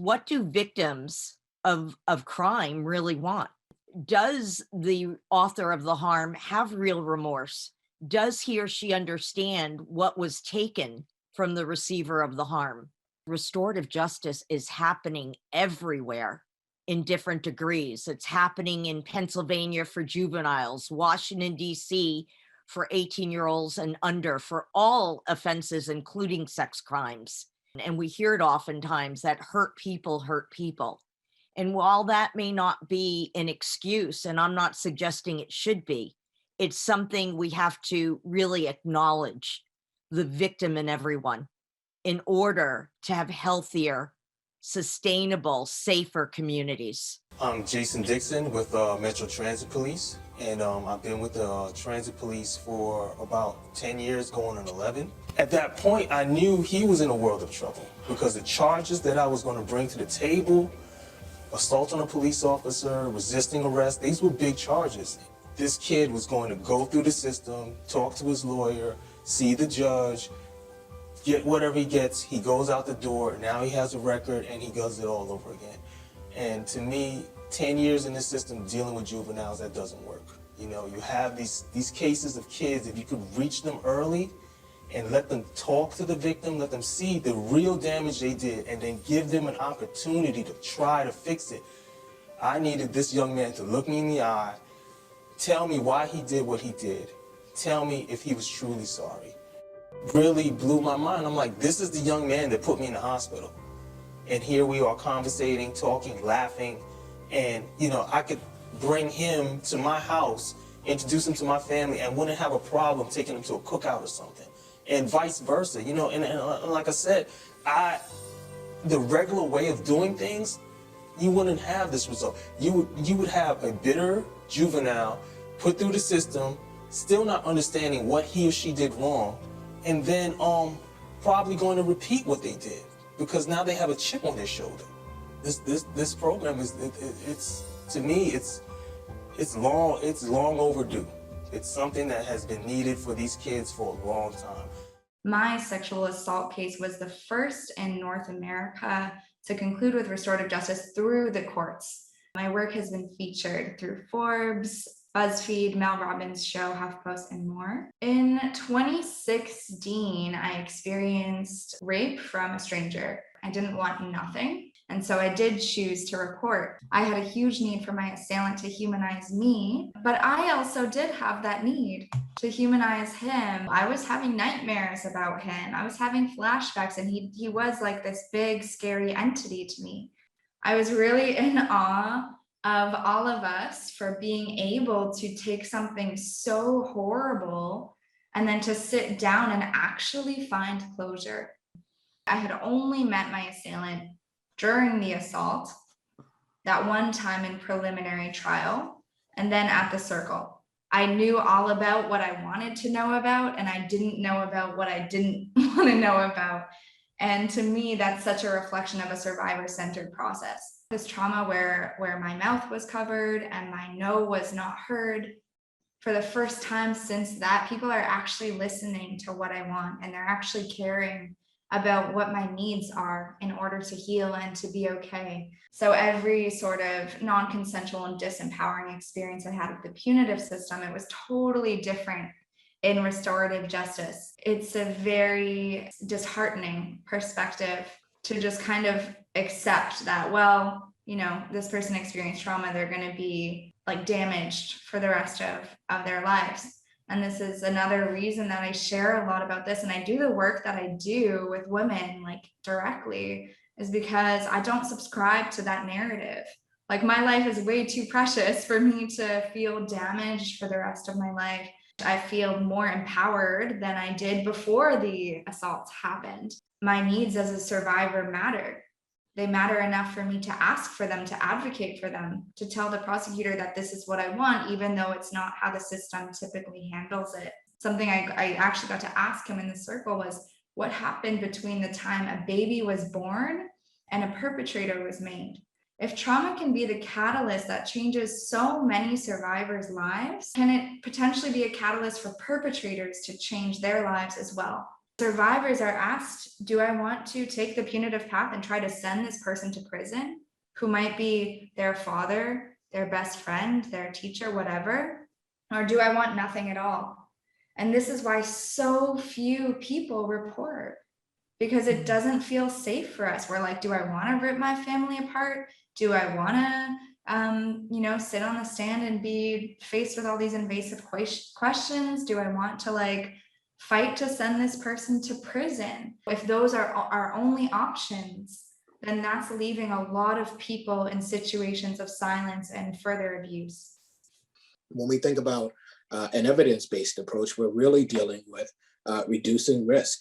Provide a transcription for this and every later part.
what do victims of crime really want? Does the author of the harm have real remorse? Does he or she understand what was taken from the receiver of the harm? Restorative justice is happening everywhere in different degrees. It's happening in Pennsylvania for juveniles, Washington, D.C. for 18-year-olds and under, for all offenses, including sex crimes. And we hear it oftentimes that hurt people hurt people. And while that may not be an excuse, and I'm not suggesting it should be, it's something we have to really acknowledge the victim in everyone in order to have healthier, sustainable, safer communities. I'm Jason Dixon with Metro Transit Police, and I've been with the Transit Police for about 10 years, going on 11. At that point, I knew he was in a world of trouble because the charges that I was going to bring to the table, assault on a police officer, resisting arrest, these were big charges. This kid was going to go through the system, talk to his lawyer, see the judge, get whatever he gets, he goes out the door, now he has a record, and he does it all over again. And to me, 10 years in the system dealing with juveniles, that doesn't work. You know, you have these cases of kids, if you could reach them early and let them talk to the victim, let them see the real damage they did, and then give them an opportunity to try to fix it. I needed this young man to look me in the eye, tell me why he did what he did, tell me if he was truly sorry. Really blew my mind. I'm like, this is the young man that put me in the hospital. And here we are conversating, talking, laughing, and you know, I could bring him to my house, introduce him to my family, and wouldn't have a problem taking him to a cookout or something. And vice versa, you know, and like I said, the regular way of doing things, you wouldn't have this result. You would have a bitter juvenile put through the system, still not understanding what he or she did wrong, and then probably going to repeat what they did because now they have a chip on their shoulder. This program is to me it's long overdue. It's something that has been needed for these kids for a long time. My sexual assault case was the first in North America to conclude with restorative justice through the courts. My work has been featured through Forbes, BuzzFeed, Mel Robbins' show, HuffPost, and more. In 2016, I experienced rape from a stranger. I didn't want nothing, and so I did choose to report. I had a huge need for my assailant to humanize me, but I also did have that need to humanize him. I was having nightmares about him. I was having flashbacks, and he was like this big, scary entity to me. I was really in awe of all of us for being able to take something so horrible and then to sit down and actually find closure. I had only met my assailant during the assault, that one time in preliminary trial, and then at the circle. I knew all about what I wanted to know about, and I didn't know about what I didn't want to know about. And to me, that's such a reflection of a survivor-centered process. This trauma where my mouth was covered and my no was not heard, for the first time since that, people are actually listening to what I want, and they're actually caring about what my needs are in order to heal and to be okay. So every sort of non-consensual and disempowering experience I had with the punitive system, it was totally different in restorative justice. It's a very disheartening perspective to just kind of accept that, well, you know, this person experienced trauma, they're going to be like damaged for the rest of their lives. And this is another reason that I share a lot about this, and I do the work that I do with women like directly, is because I don't subscribe to that narrative. Like, my life is way too precious for me to feel damaged for the rest of my life. I feel more empowered than I did before the assaults happened. My needs as a survivor matter. They matter enough for me to ask for them, to advocate for them, to tell the prosecutor that this is what I want, even though it's not how the system typically handles it. Something I actually got to ask him in the circle was, what happened between the time a baby was born and a perpetrator was made? If trauma can be the catalyst that changes so many survivors' lives, can it potentially be a catalyst for perpetrators to change their lives as well? Survivors are asked, do I want to take the punitive path and try to send this person to prison, who might be their father, their best friend, their teacher, whatever, or do I want nothing at all? And this is why so few people report, because it doesn't feel safe for us. We're like, do I want to rip my family apart? Do I want to, sit on the stand and be faced with all these invasive questions? Do I want to fight to send this person to prison? If those are our only options, then that's leaving a lot of people in situations of silence and further abuse. When we think about an evidence-based approach, we're really dealing with reducing risk.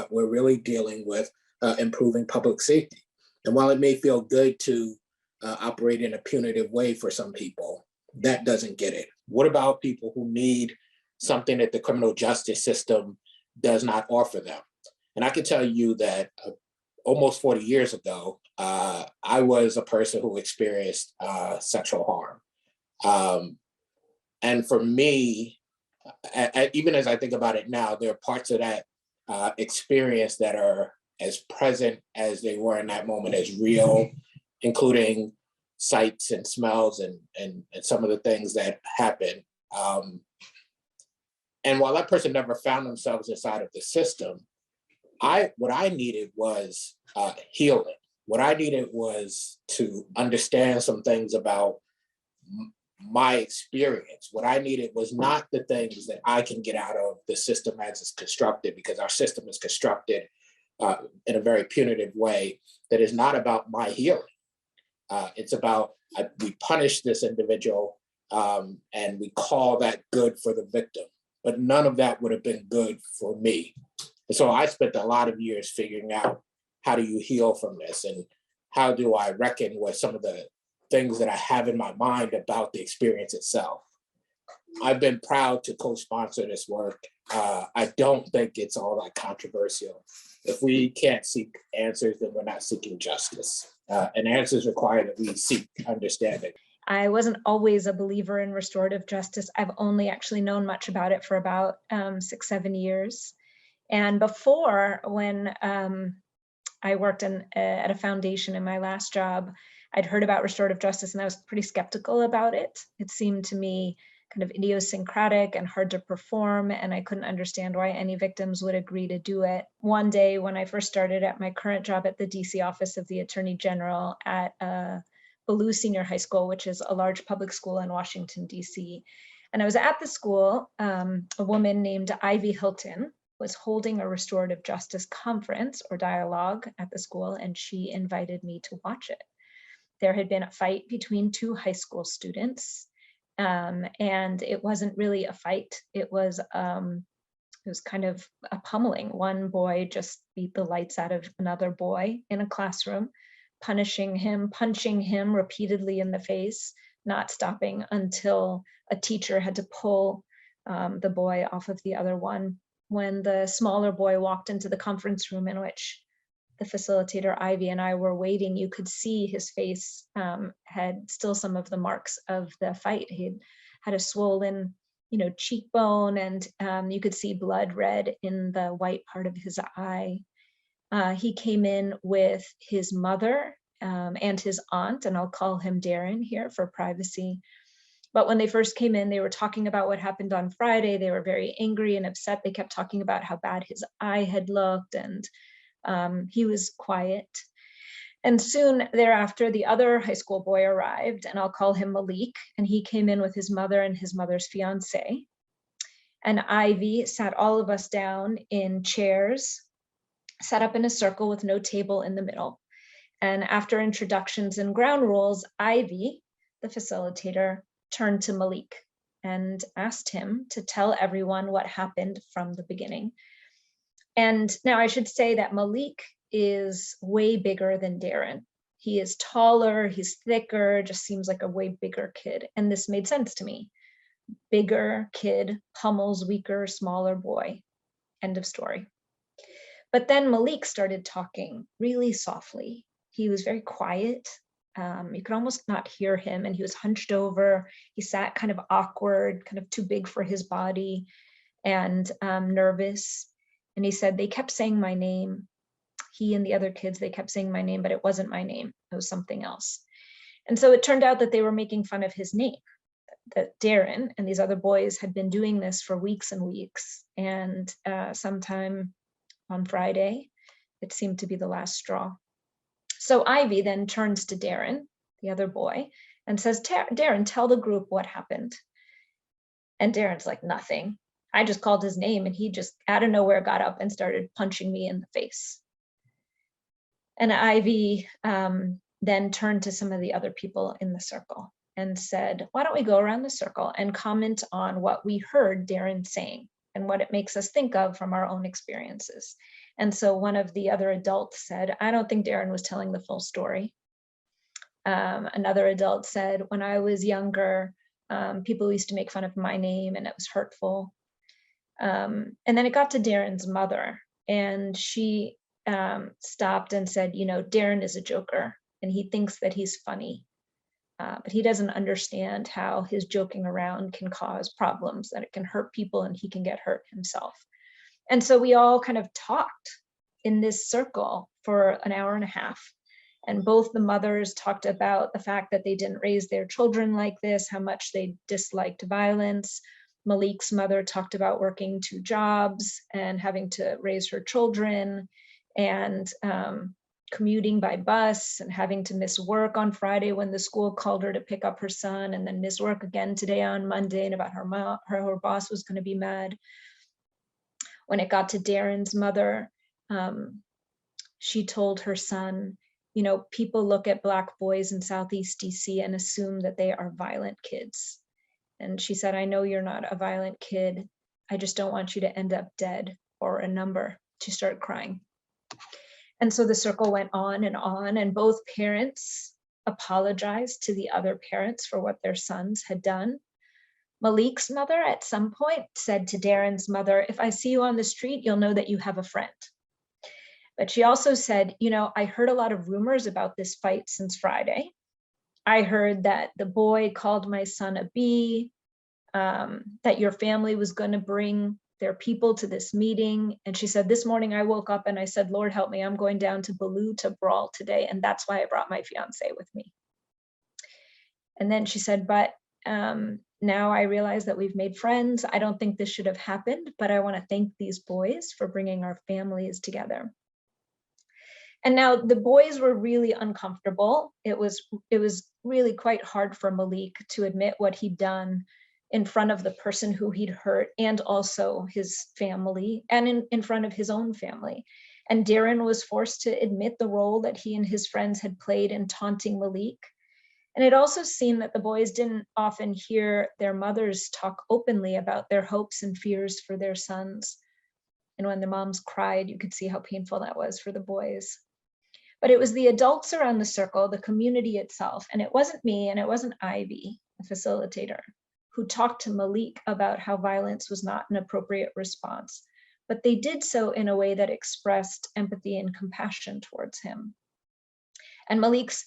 We're really dealing with improving public safety. And while it may feel good to operate in a punitive way for some people, that doesn't get it. What about people who need something that the criminal justice system does not offer them? And I can tell you that almost 40 years ago, I was a person who experienced sexual harm. And for me, even as I think about it now, there are parts of that experience that are as present as they were in that moment, as real, including sights and smells and some of the things that happen. And while that person never found themselves inside of the system, what I needed was healing. What I needed was to understand some things about my experience. What I needed was not the things that I can get out of the system as it's constructed, because our system is constructed in a very punitive way that is not about my healing. It's about we punish this individual and we call that good for the victim, but none of that would have been good for me. And so I spent a lot of years figuring out, how do you heal from this? And how do I reckon with some of the things that I have in my mind about the experience itself? I've been proud to co-sponsor this work. I don't think it's all that controversial. If we can't seek answers, then we're not seeking justice. And answers require that we seek understanding. I wasn't always a believer in restorative justice. I've only actually known much about it for about 6-7 years. And before, when I worked at a foundation in my last job, I'd heard about restorative justice and I was pretty skeptical about it. It seemed to me kind of idiosyncratic and hard to perform, and I couldn't understand why any victims would agree to do it. One day when I first started at my current job at the DC office of the Attorney General at Ballou Senior High School, which is a large public school in Washington, DC. And I was at the school, a woman named Ivy Hilton was holding a restorative justice conference or dialogue at the school, and she invited me to watch it. There had been a fight between two high school students, and it wasn't really a fight. It was kind of a pummeling. One boy just beat the lights out of another boy in a classroom, punching him repeatedly in the face, not stopping until a teacher had to pull the boy off of the other one. When the smaller boy walked into the conference room in which the facilitator Ivy and I were waiting, you could see his face had still some of the marks of the fight. He had a swollen, cheekbone, and you could see blood red in the white part of his eye. He came in with his mother and his aunt, and I'll call him Darren here for privacy. But when they first came in, they were talking about what happened on Friday. They were very angry and upset. They kept talking about how bad his eye had looked, and he was quiet. And soon thereafter, the other high school boy arrived, and I'll call him Malik, and he came in with his mother and his mother's fiance. And Ivy sat all of us down in chairs, set up in a circle with no table in the middle. And after introductions and ground rules, Ivy, the facilitator, turned to Malik and asked him to tell everyone what happened from the beginning. And now I should say that Malik is way bigger than Darren. He is taller, he's thicker, just seems like a way bigger kid. And this made sense to me. Bigger kid pummels weaker, smaller boy. End of story. But then Malik started talking really softly. He was very quiet. You could almost not hear him, and he was hunched over. He sat kind of awkward, kind of too big for his body, and nervous. And he said, they kept saying my name. He and the other kids, they kept saying my name, but it wasn't my name. It was something else. And so it turned out that they were making fun of his name, that Darren and these other boys had been doing this for weeks and weeks. And sometime on Friday, it seemed to be the last straw. So Ivy then turns to Darren, the other boy, and says, Darren, tell the group what happened. And Darren's like, nothing. I just called his name and he just out of nowhere got up and started punching me in the face. And Ivy then turned to some of the other people in the circle and said, why don't we go around the circle and comment on what we heard Darren saying and what it makes us think of from our own experiences. And so one of the other adults said, I don't think Darren was telling the full story. Another adult said, when I was younger, people used to make fun of my name and it was hurtful. And then it got to Darren's mother, and she stopped and said, you know, Darren is a joker and he thinks that he's funny, but he doesn't understand how his joking around can cause problems, that it can hurt people and he can get hurt himself. And so we all kind of talked in this circle for an hour and a half. And both the mothers talked about the fact that they didn't raise their children like this, how much they disliked violence. Malik's mother talked about working 2 jobs and having to raise her children, and commuting by bus and having to miss work on Friday when the school called her to pick up her son, and then miss work again today on Monday, and about her boss was going to be mad. When it got to Darren's mother, she told her son, you know, people look at Black boys in Southeast DC and assume that they are violent kids. And she said, I know you're not a violent kid. I just don't want you to end up dead or a number. She started crying. And so the circle went on, and both parents apologized to the other parents for what their sons had done. Malik's mother at some point said to Darren's mother, if I see you on the street, you'll know that you have a friend. But she also said, you know, I heard a lot of rumors about this fight since Friday. I heard that the boy called my son a bee, that your family was going to bring their people to this meeting. And she said, this morning I woke up and I said, Lord, help me. I'm going down to Baloo to brawl today. And that's why I brought my fiance with me. And then she said, but now I realize that we've made friends. I don't think this should have happened, but I want to thank these boys for bringing our families together. And now the boys were really uncomfortable. It was really quite hard for Malik to admit what he'd done in front of the person who he'd hurt, and also his family, and in front of his own family. And Darren was forced to admit the role that he and his friends had played in taunting Malik. And it also seemed that the boys didn't often hear their mothers talk openly about their hopes and fears for their sons. And when the moms cried, you could see how painful that was for the boys. But it was the adults around the circle, the community itself, and it wasn't me and it wasn't Ivy, the facilitator, who talked to Malik about how violence was not an appropriate response, but they did so in a way that expressed empathy and compassion towards him. And Malik's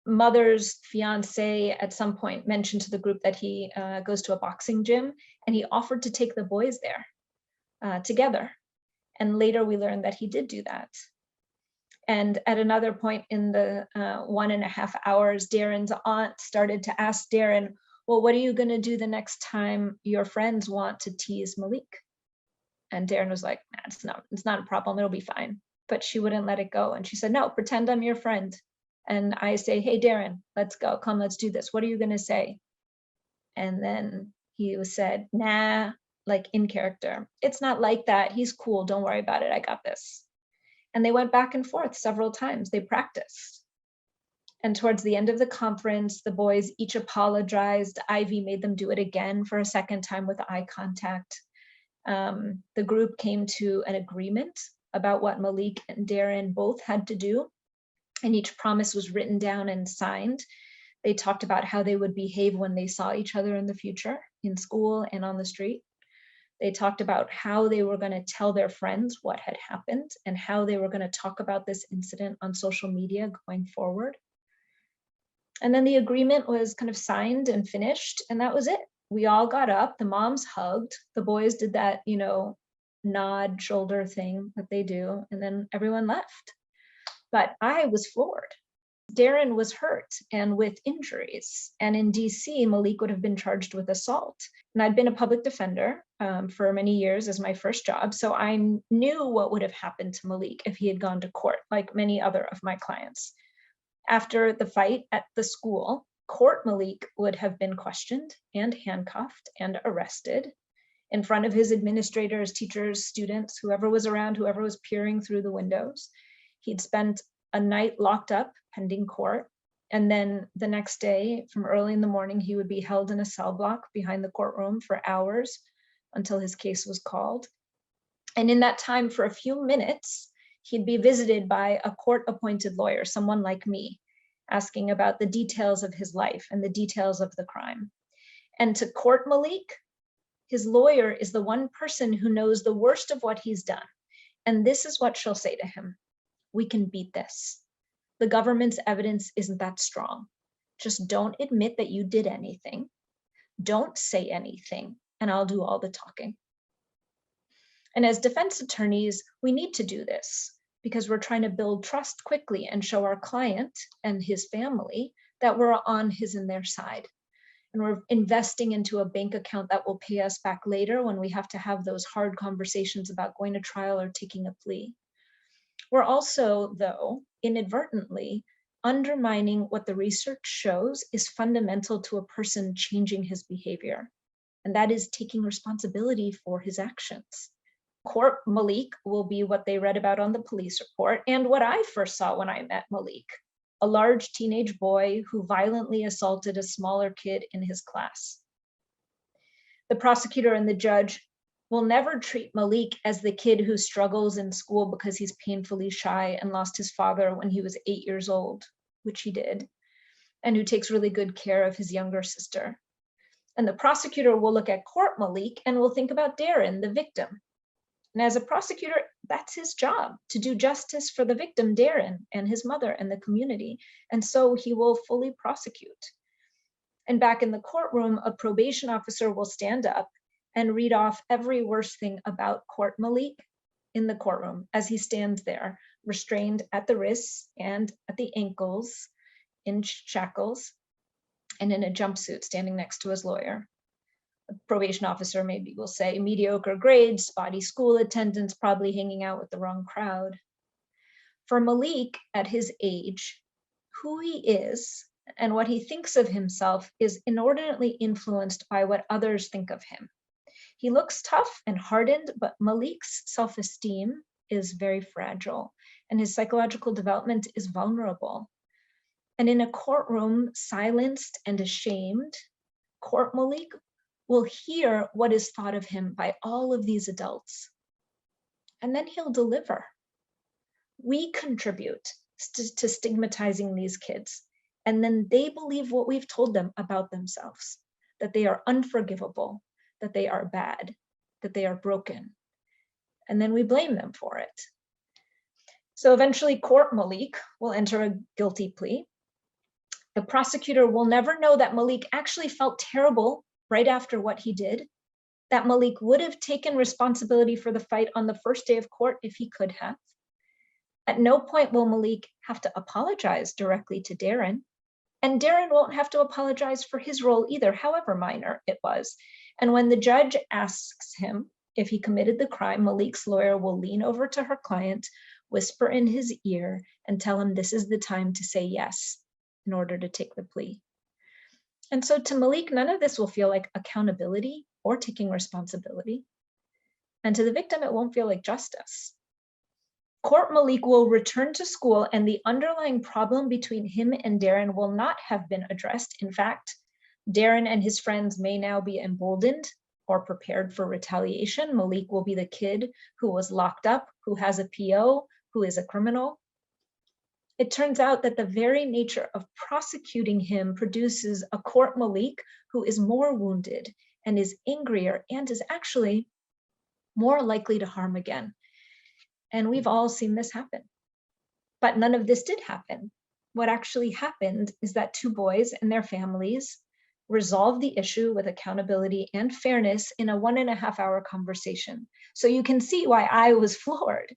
mother's fiance at some point mentioned to the group that he goes to a boxing gym, and he offered to take the boys there together. And later we learned that he did do that. And at another point in the 1.5 hours, Darren's aunt started to ask Darren, well, what are you going to do the next time your friends want to tease Malik? And Darren was like, nah, it's not a problem. It'll be fine. But she wouldn't let it go. And she said, no, pretend I'm your friend. And I say, hey, Darren, let's go. Come, let's do this. What are you going to say? And then he said, nah, like in character. It's not like that. He's cool. Don't worry about it. I got this. And they went back and forth several times. They practiced. And towards the end of the conference, the boys each apologized. Ivy made them do it again for a second time with eye contact. The group came to an agreement about what Malik and Darren both had to do, and each promise was written down and signed. They talked about how they would behave when they saw each other in the future, in school and on the street. They talked about how they were going to tell their friends what had happened and how they were going to talk about this incident on social media going forward. And then the agreement was kind of signed and finished, and that was it. We all got up, the moms hugged, the boys did that, nod shoulder thing that they do, and then everyone left. But I was floored. Darren was hurt and with injuries. And in DC, Malik would have been charged with assault. And I'd been a public defender for many years as my first job. So I knew what would have happened to Malik if he had gone to court, like many other of my clients. After the fight at the school, court Malik would have been questioned and handcuffed and arrested in front of his administrators, teachers, students, whoever was around, whoever was peering through the windows. He'd spent a night locked up pending court. And then the next day, from early in the morning, he would be held in a cell block behind the courtroom for hours until his case was called. And in that time, for a few minutes, he'd be visited by a court-appointed lawyer, someone like me, asking about the details of his life and the details of the crime. And to court Malik, his lawyer is the one person who knows the worst of what he's done. And this is what she'll say to him: "We can beat this. The government's evidence isn't that strong. Just don't admit that you did anything. Don't say anything, and I'll do all the talking." And as defense attorneys, we need to do this because we're trying to build trust quickly and show our client and his family that we're on his and their side. And we're investing into a bank account that will pay us back later when we have to have those hard conversations about going to trial or taking a plea. We're also, though, inadvertently undermining what the research shows is fundamental to a person changing his behavior, and that is taking responsibility for his actions. Court Malik will be what they read about on the police report and what I first saw when I met Malik, a large teenage boy who violently assaulted a smaller kid in his class. The prosecutor and the judge will never treat Malik as the kid who struggles in school because he's painfully shy and lost his father when he was 8 years old, which he did, and who takes really good care of his younger sister. And the prosecutor will look at court Malik and will think about Darren, the victim. And as a prosecutor, that's his job, to do justice for the victim, Darren, and his mother and the community. And so he will fully prosecute. And back in the courtroom, a probation officer will stand up and read off every worst thing about court Malik in the courtroom as he stands there, restrained at the wrists and at the ankles, in shackles, and in a jumpsuit standing next to his lawyer. The probation officer maybe will say mediocre grades, spotty school attendance, probably hanging out with the wrong crowd. For Malik, at his age, who he is and what he thinks of himself is inordinately influenced by what others think of him. He looks tough and hardened, but Malik's self-esteem is very fragile and his psychological development is vulnerable. And in a courtroom, silenced and ashamed, court Malik will hear what is thought of him by all of these adults. And then he'll deliver. We contribute to stigmatizing these kids. And then they believe what we've told them about themselves, that they are unforgivable, that they are bad, that they are broken. And then we blame them for it. So eventually court Malik will enter a guilty plea. The prosecutor will never know that Malik actually felt terrible right after what he did, that Malik would have taken responsibility for the fight on the first day of court if he could have. At no point will Malik have to apologize directly to Darren, and Darren won't have to apologize for his role either, however minor it was. And when the judge asks him if he committed the crime, Malik's lawyer will lean over to her client, whisper in his ear, and tell him this is the time to say yes in order to take the plea. And so to Malik, none of this will feel like accountability or taking responsibility. And to the victim, it won't feel like justice. Court Malik will return to school and the underlying problem between him and Darren will not have been addressed. In fact, Darren and his friends may now be emboldened or prepared for retaliation. Malik will be the kid who was locked up, who has a PO, who is a criminal. It turns out that the very nature of prosecuting him produces a court Malik who is more wounded and is angrier and is actually more likely to harm again. And we've all seen this happen. But none of this did happen. What actually happened is that two boys and their families resolve the issue with accountability and fairness in a 1.5-hour conversation. So you can see why I was floored.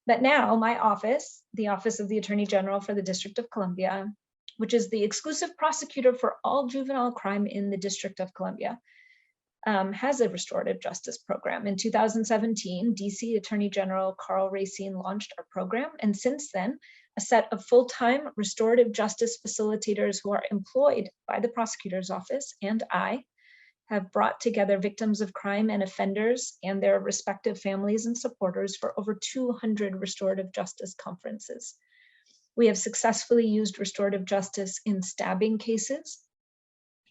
But now my office, the Office of the Attorney General for the District of Columbia, which is the exclusive prosecutor for all juvenile crime in the District of Columbia, has a restorative justice program. In 2017, DC Attorney General Karl Racine launched our program. And since then, a set of full-time restorative justice facilitators who are employed by the prosecutor's office and I have brought together victims of crime and offenders and their respective families and supporters for over 200 restorative justice conferences. We have successfully used restorative justice in stabbing cases,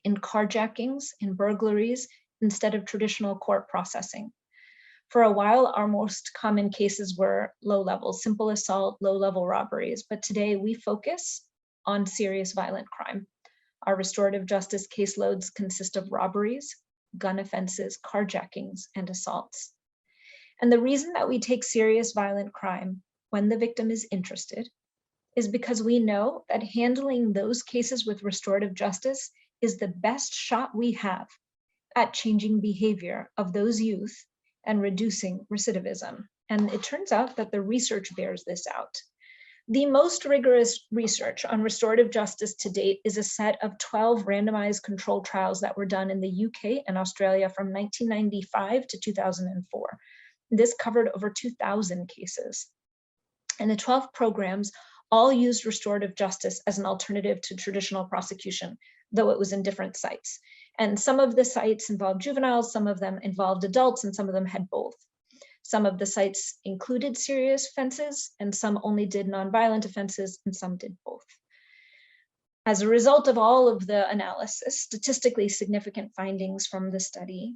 in carjackings, in burglaries, instead of traditional court processing. For a while, our most common cases were low-level, simple assault, low-level robberies, but today we focus on serious violent crime. Our restorative justice caseloads consist of robberies, gun offenses, carjackings, and assaults. And the reason that we take serious violent crime when the victim is interested is because we know that handling those cases with restorative justice is the best shot we have at changing behavior of those youth and reducing recidivism. And it turns out that the research bears this out. The most rigorous research on restorative justice to date is a set of 12 randomized controlled trials that were done in the UK and Australia from 1995 to 2004. This covered over 2,000 cases. And the 12 programs all used restorative justice as an alternative to traditional prosecution, though it was in different sites. And some of the sites involved juveniles, some of them involved adults, and some of them had both. Some of the sites included serious offenses, and some only did nonviolent offenses, and some did both. As a result of all of the analysis, statistically significant findings from the study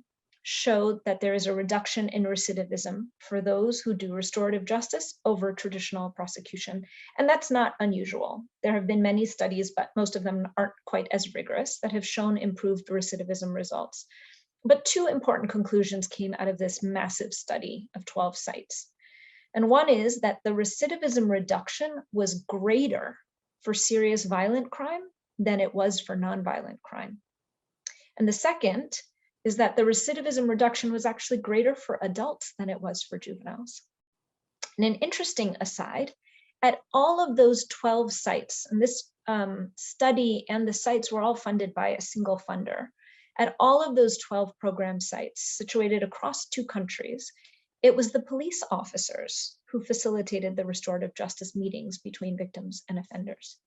showed that there is a reduction in recidivism for those who do restorative justice over traditional prosecution. And that's not unusual. There have been many studies, but most of them aren't quite as rigorous, that have shown improved recidivism results. But two important conclusions came out of this massive study of 12 sites. And one is that the recidivism reduction was greater for serious violent crime than it was for nonviolent crime. And the second is that the recidivism reduction was actually greater for adults than it was for juveniles. And an interesting aside, at all of those 12 sites, and this study and the sites were all funded by a single funder, at all of those 12 program sites situated across 2 countries, it was the police officers who facilitated the restorative justice meetings between victims and offenders.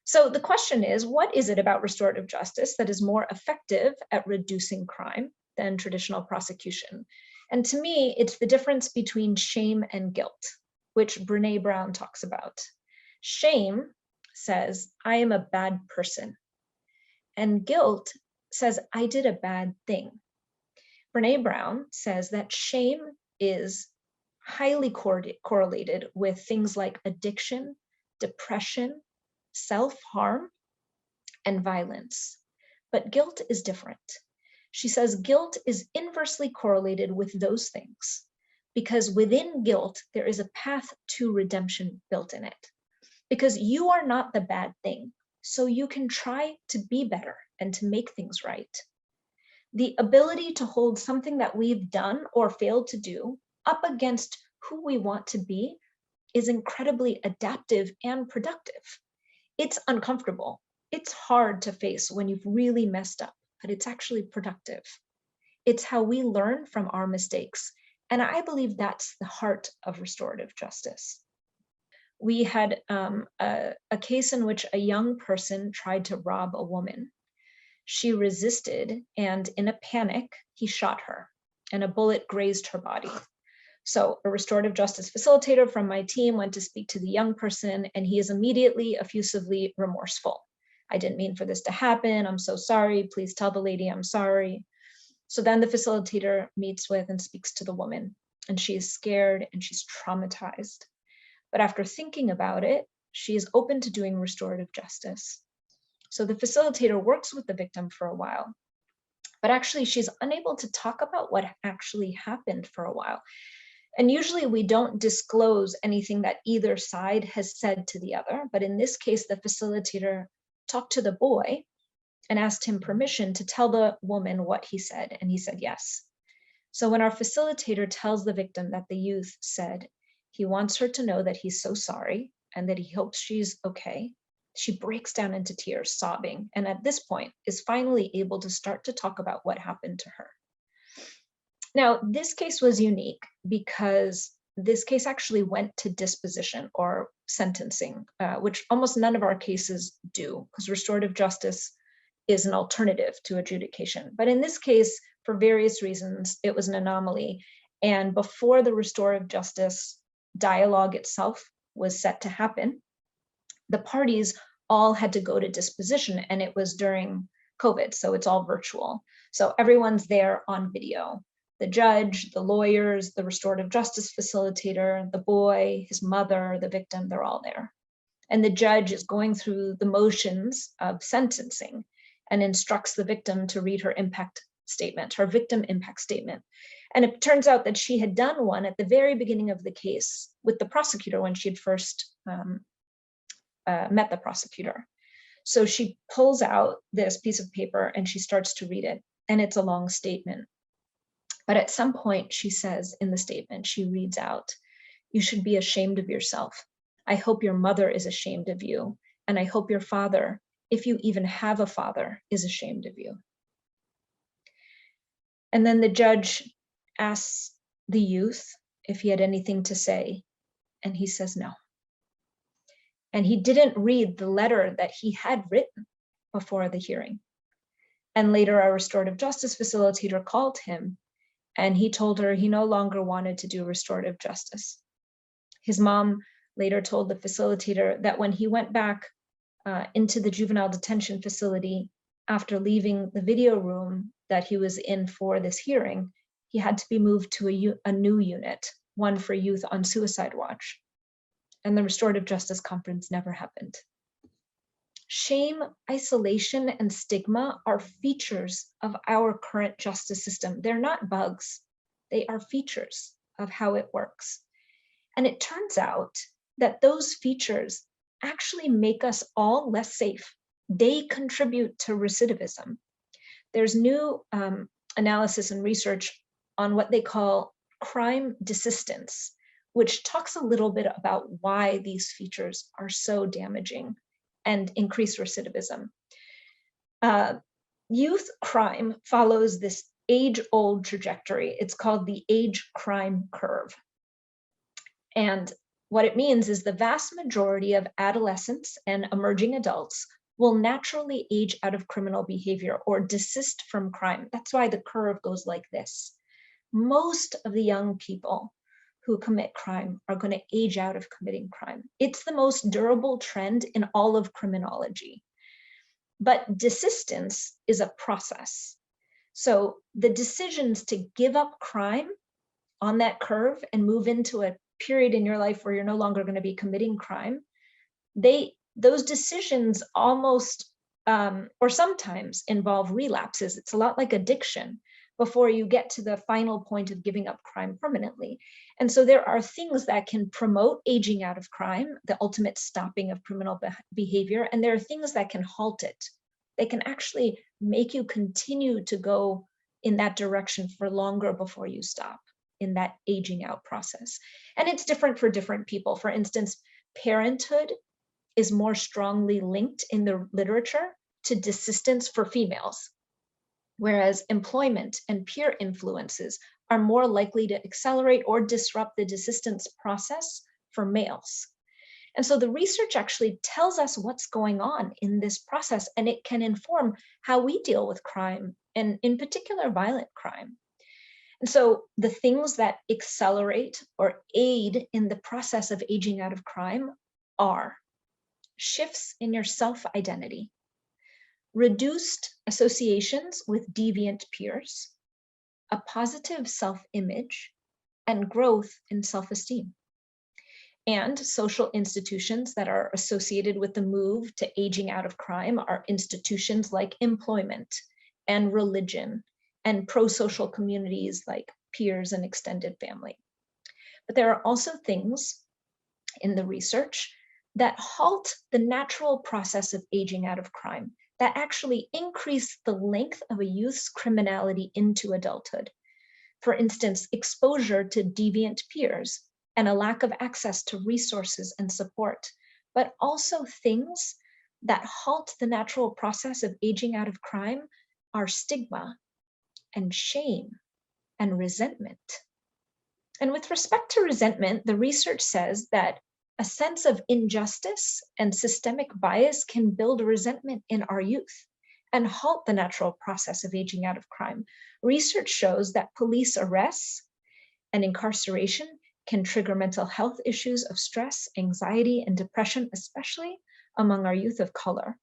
So the question is, what is it about restorative justice that is more effective at reducing crime than traditional prosecution? And to me, it's the difference between shame and guilt, which Brené Brown talks about. Shame says, I am a bad person. And guilt says, I did a bad thing. Brené Brown says that shame is highly correlated with things like addiction, depression, self-harm, and violence. But guilt is different. She says guilt is inversely correlated with those things because within guilt, there is a path to redemption built in it. Because you are not the bad thing, so you can try to be better and to make things right. The ability to hold something that we've done or failed to do up against who we want to be is incredibly adaptive and productive. It's uncomfortable. It's hard to face when you've really messed up, but it's actually productive. It's how we learn from our mistakes. And I believe that's the heart of restorative justice. We had a case in which a young person tried to rob a woman. She resisted, and in a panic, he shot her, and a bullet grazed her body. So a restorative justice facilitator from my team went to speak to the young person, and he is immediately effusively remorseful. I didn't mean for this to happen. I'm so sorry. Please tell the lady I'm sorry. So then the facilitator meets with and speaks to the woman, and she is scared and she's traumatized. But after thinking about it, she is open to doing restorative justice. So the facilitator works with the victim for a while, but actually she's unable to talk about what actually happened for a while. And usually we don't disclose anything that either side has said to the other, but in this case, the facilitator talked to the boy and asked him permission to tell the woman what he said, and he said yes. So when our facilitator tells the victim that the youth said he wants her to know that he's so sorry and that he hopes she's okay, she breaks down into tears, sobbing, and at this point is finally able to start to talk about what happened to her. Now, this case was unique because this case actually went to disposition or sentencing, which almost none of our cases do, because restorative justice is an alternative to adjudication. But in this case, for various reasons, it was an anomaly. And before the restorative justice dialogue itself was set to happen, the parties all had to go to disposition, and it was during COVID, so it's all virtual. So everyone's there on video. The judge, the lawyers, the restorative justice facilitator, the boy, his mother, the victim, they're all there. And the judge is going through the motions of sentencing and instructs the victim to read her impact statement, her victim impact statement. And it turns out that she had done one at the very beginning of the case with the prosecutor when she had first met the prosecutor. So she pulls out this piece of paper and she starts to read it. And it's a long statement. But at some point, she says in the statement, she reads out, "You should be ashamed of yourself. I hope your mother is ashamed of you. And I hope your father, if you even have a father, is ashamed of you." And then the judge asks the youth if he had anything to say, and he says no. And he didn't read the letter that he had written before the hearing. And later, our restorative justice facilitator called him, and he told her he no longer wanted to do restorative justice. His mom later told the facilitator that when he went back into the juvenile detention facility after leaving the video room that he was in for this hearing, he had to be moved to a new unit, one for youth on suicide watch. And the restorative justice conference never happened. Shame, isolation, and stigma are features of our current justice system. They're not bugs. They are features of how it works. And it turns out that those features actually make us all less safe. They contribute to recidivism. There's new analysis and research on what they call crime desistance, which talks a little bit about why these features are so damaging and increase recidivism. Youth crime follows this age-old trajectory. It's called the age crime curve. And what it means is the vast majority of adolescents and emerging adults will naturally age out of criminal behavior or desist from crime. That's why the curve goes like this. Most of the young people who commit crime are going to age out of committing crime. It's the most durable trend in all of criminology. But desistance is a process. So the decisions to give up crime on that curve and move into a period in your life where you're no longer going to be committing crime, those decisions almost or sometimes involve relapses. It's a lot like addiction before you get to the final point of giving up crime permanently. And so there are things that can promote aging out of crime, the ultimate stopping of criminal behavior, and there are things that can halt it. They can actually make you continue to go in that direction for longer before you stop in that aging out process. And it's different for different people. For instance, parenthood is more strongly linked in the literature to desistance for females, whereas employment and peer influences are more likely to accelerate or disrupt the desistance process for males. And so the research actually tells us what's going on in this process, and it can inform how we deal with crime, and in particular, violent crime. And so the things that accelerate or aid in the process of aging out of crime are shifts in your self-identity, reduced associations with deviant peers, a positive self-image, and growth in self-esteem. And social institutions that are associated with the move to aging out of crime are institutions like employment and religion and pro-social communities like peers and extended family. But there are also things in the research that halt the natural process of aging out of crime, that actually increase the length of a youth's criminality into adulthood. For instance, exposure to deviant peers and a lack of access to resources and support, but also things that halt the natural process of aging out of crime are stigma and shame and resentment. And with respect to resentment, the research says that a sense of injustice and systemic bias can build resentment in our youth and halt the natural process of aging out of crime. Research shows that police arrests and incarceration can trigger mental health issues of stress, anxiety, and depression, especially among our youth of color.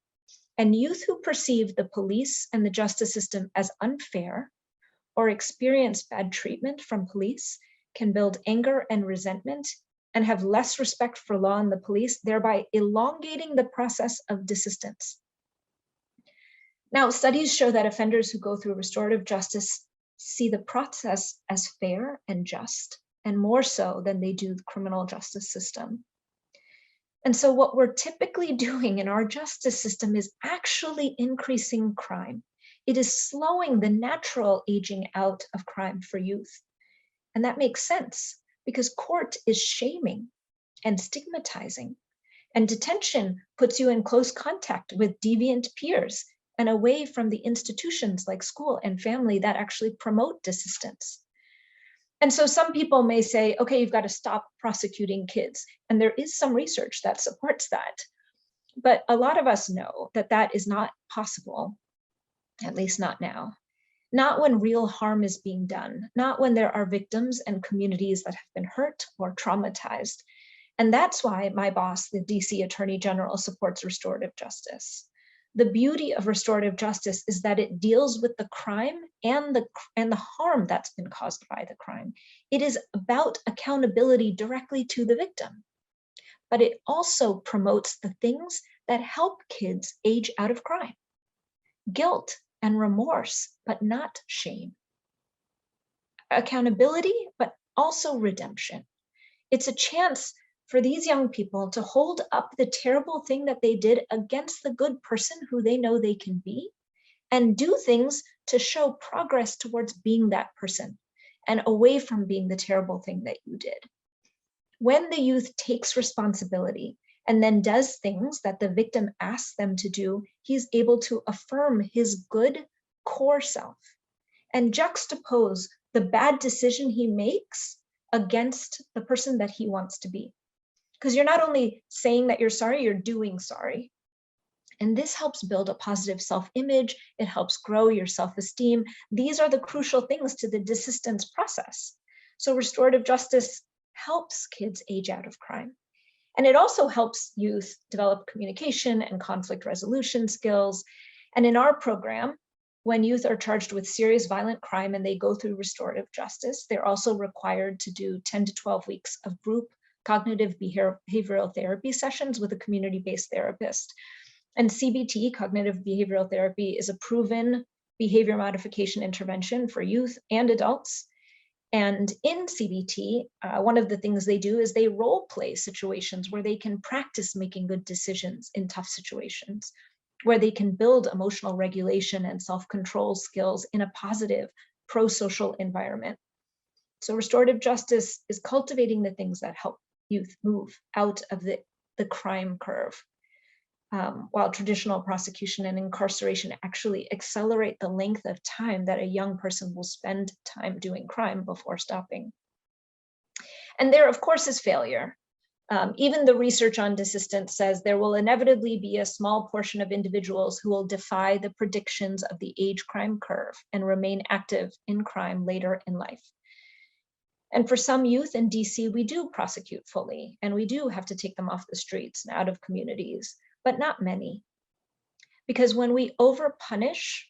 And youth who perceive the police and the justice system as unfair or experience bad treatment from police can build anger and resentment and have less respect for law and the police, thereby elongating the process of desistance. Now, studies show that offenders who go through restorative justice see the process as fair and just, and more so than they do the criminal justice system. And so what we're typically doing in our justice system is actually increasing crime. It is slowing the natural aging out of crime for youth. And that makes sense because court is shaming and stigmatizing, and detention puts you in close contact with deviant peers and away from the institutions like school and family that actually promote desistance. And so some people may say, okay, you've got to stop prosecuting kids. And there is some research that supports that. But a lot of us know that that is not possible, at least not now. Not when real harm is being done, not when there are victims and communities that have been hurt or traumatized. And that's why my boss, the DC Attorney General, supports restorative justice. The beauty of restorative justice is that it deals with the crime and the harm that's been caused by the crime. It is about accountability directly to the victim, but it also promotes the things that help kids age out of crime: guilt and remorse, but not shame; accountability, but also redemption. It's a chance for these young people to hold up the terrible thing that they did against the good person who they know they can be, and do things to show progress towards being that person and away from being the terrible thing that you did. When the youth takes responsibility and then does things that the victim asks them to do, he's able to affirm his good core self and juxtapose the bad decision he makes against the person that he wants to be. Because you're not only saying that you're sorry, you're doing sorry. And this helps build a positive self-image. It helps grow your self-esteem. These are the crucial things to the desistance process. So restorative justice helps kids age out of crime. And it also helps youth develop communication and conflict resolution skills. And in our program, when youth are charged with serious violent crime and they go through restorative justice, they're also required to do 10 to 12 weeks of group cognitive behavioral therapy sessions with a community-based therapist. And CBT, cognitive behavioral therapy, is a proven behavior modification intervention for youth and adults. And in CBT, one of the things they do is they role play situations where they can practice making good decisions in tough situations, where they can build emotional regulation and self-control skills in a positive, pro-social environment. So restorative justice is cultivating the things that help youth move out of the crime curve, while traditional prosecution and incarceration actually accelerate the length of time that a young person will spend time doing crime before stopping. And there, of course, is failure. Even the research on desistance says there will inevitably be a small portion of individuals who will defy the predictions of the age crime curve and remain active in crime later in life. And for some youth in DC, we do prosecute fully, and we do have to take them off the streets and out of communities, but not many. Because when we overpunish,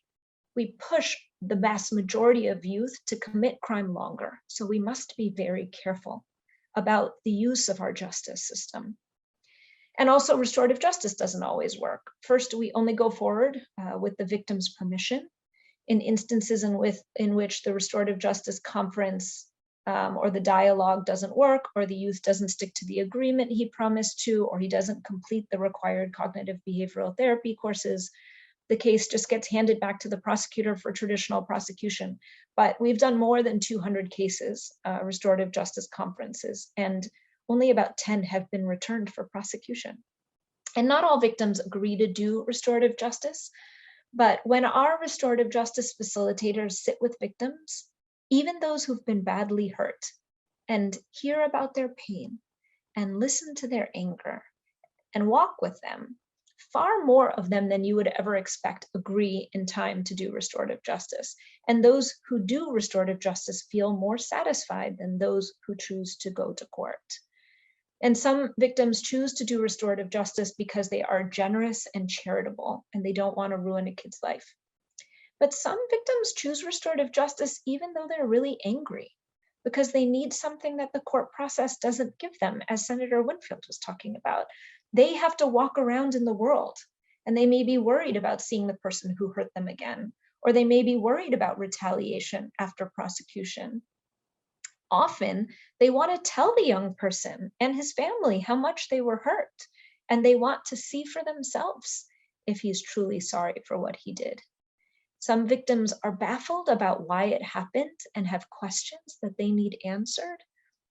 we push the vast majority of youth to commit crime longer. So we must be very careful about the use of our justice system. And also restorative justice doesn't always work. First, we only go forward with the victim's permission. In instances in which the restorative justice conference or the dialogue doesn't work, or the youth doesn't stick to the agreement he promised to, or he doesn't complete the required cognitive behavioral therapy courses, the case just gets handed back to the prosecutor for traditional prosecution. But we've done more than 200 cases, restorative justice conferences, and only about 10 have been returned for prosecution. And not all victims agree to do restorative justice, but when our restorative justice facilitators sit with victims, even those who've been badly hurt, and hear about their pain, and listen to their anger, and walk with them, far more of them than you would ever expect agree in time to do restorative justice. And those who do restorative justice feel more satisfied than those who choose to go to court. And some victims choose to do restorative justice because they are generous and charitable, and they don't want to ruin a kid's life. But some victims choose restorative justice even though they're really angry, because they need something that the court process doesn't give them, as Senator Winfield was talking about. They have to walk around in the world, and they may be worried about seeing the person who hurt them again, or they may be worried about retaliation after prosecution. Often, they want to tell the young person and his family how much they were hurt, and they want to see for themselves if he's truly sorry for what he did. Some victims are baffled about why it happened and have questions that they need answered,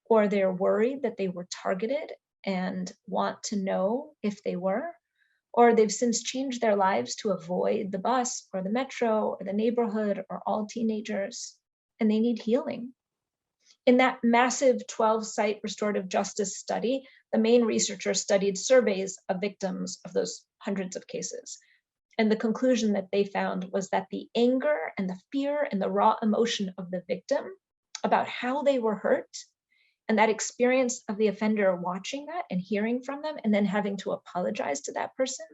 or they're worried that they were targeted and want to know if they were, or they've since changed their lives to avoid the bus or the metro or the neighborhood or all teenagers, and they need healing. In that massive 12-site restorative justice study, the main researcher studied surveys of victims of those hundreds of cases. And the conclusion that they found was that the anger and the fear and the raw emotion of the victim about how they were hurt, and that experience of the offender watching that and hearing from them and then having to apologize to that person,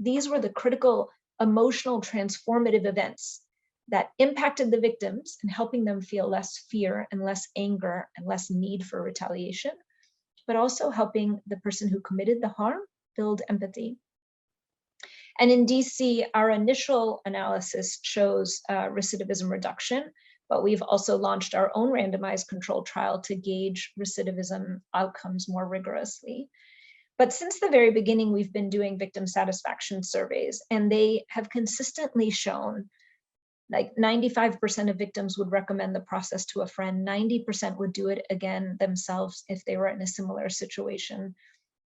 these were the critical emotional transformative events that impacted the victims and helping them feel less fear and less anger and less need for retaliation, but also helping the person who committed the harm build empathy. And in DC, our initial analysis shows recidivism reduction, but we've also launched our own randomized controlled trial to gauge recidivism outcomes more rigorously. But since the very beginning, we've been doing victim satisfaction surveys, and they have consistently shown like 95% of victims would recommend the process to a friend, 90% would do it again themselves if they were in a similar situation.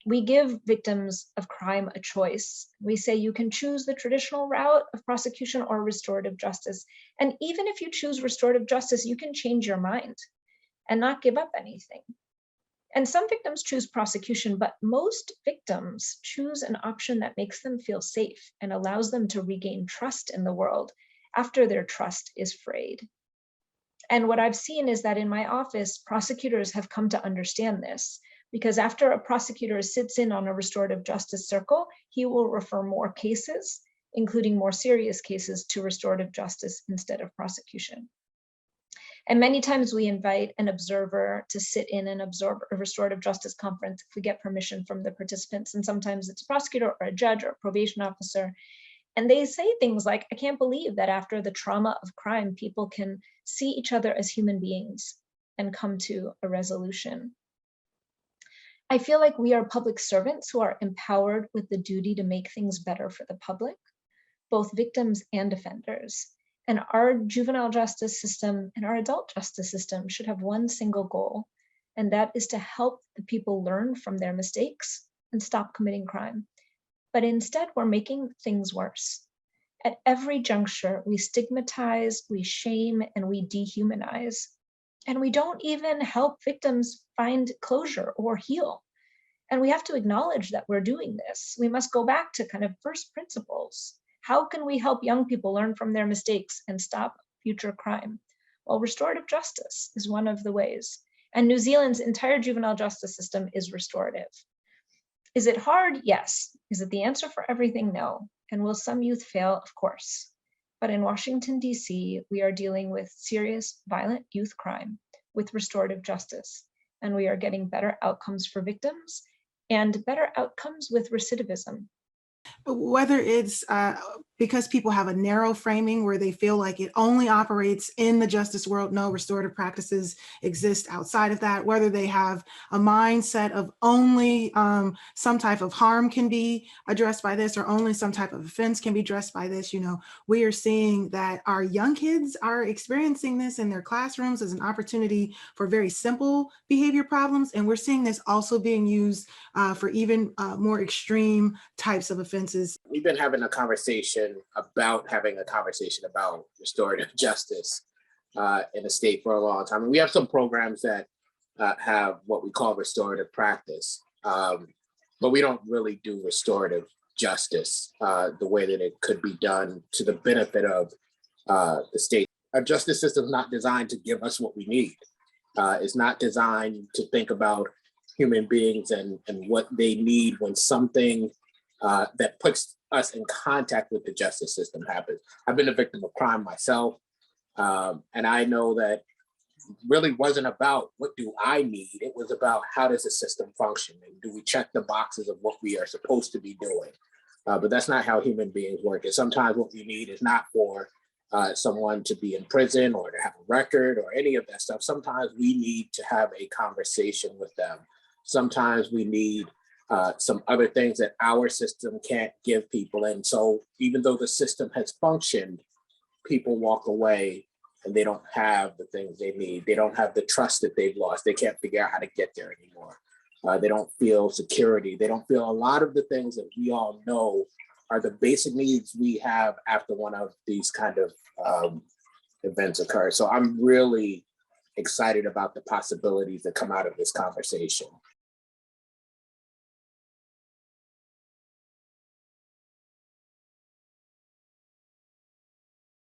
We give victims of crime a choice. We say you can choose the traditional route of prosecution or restorative justice. And even if you choose restorative justice, you can change your mind and not give up anything. And some victims choose prosecution, but most victims choose an option that makes them feel safe and allows them to regain trust in the world after their trust is frayed. And what I've seen is that in my office, prosecutors have come to understand this, because after a prosecutor sits in on a restorative justice circle, he will refer more cases, including more serious cases, to restorative justice instead of prosecution. And many times we invite an observer to sit in and absorb a restorative justice conference if we get permission from the participants. And sometimes it's a prosecutor or a judge or a probation officer. And they say things like, I can't believe that after the trauma of crime, people can see each other as human beings and come to a resolution. I feel like we are public servants who are empowered with the duty to make things better for the public, both victims and offenders. And our juvenile justice system and our adult justice system should have one single goal, and that is to help the people learn from their mistakes and stop committing crime. But instead, we're making things worse. At every juncture, we stigmatize, we shame, and we dehumanize. And we don't even help victims find closure or heal. And we have to acknowledge that we're doing this. We must go back to kind of first principles. How can we help young people learn from their mistakes and stop future crime? Well, restorative justice is one of the ways. And New Zealand's entire juvenile justice system is restorative. Is it hard? Yes. Is it the answer for everything? No. And will some youth fail? Of course. But in Washington, D.C., we are dealing with serious violent youth crime with restorative justice. And we are getting better outcomes for victims and better outcomes with recidivism. Whether it's because people have a narrow framing where they feel like it only operates in the justice world. No, restorative practices exist outside of that, whether they have a mindset of only some type of harm can be addressed by this, or only some type of offense can be addressed by this. You know, we are seeing that our young kids are experiencing this in their classrooms as an opportunity for very simple behavior problems. And we're seeing this also being used for even more extreme types of offenses. We've been having a conversation about restorative justice in the state for a long time. And we have some programs that have what we call restorative practice, but we don't really do restorative justice the way that it could be done to the benefit of the state. Our justice system is not designed to give us what we need. It's not designed to think about human beings and what they need when something that puts us in contact with the justice system happens. I've been a victim of crime myself, and I know that really wasn't about what do I need. It was about how does the system function, and do we check the boxes of what we are supposed to be doing. But that's not how human beings work. And sometimes what we need is not for someone to be in prison or to have a record or any of that stuff. Sometimes we need to have a conversation with them. Sometimes we need some other things that our system can't give people. And so even though the system has functioned, people walk away and they don't have the things they need. They don't have the trust that they've lost. They can't figure out how to get there anymore. They don't feel security. They don't feel a lot of the things that we all know are the basic needs we have after one of these kind of events occur. So I'm really excited about the possibilities that come out of this conversation.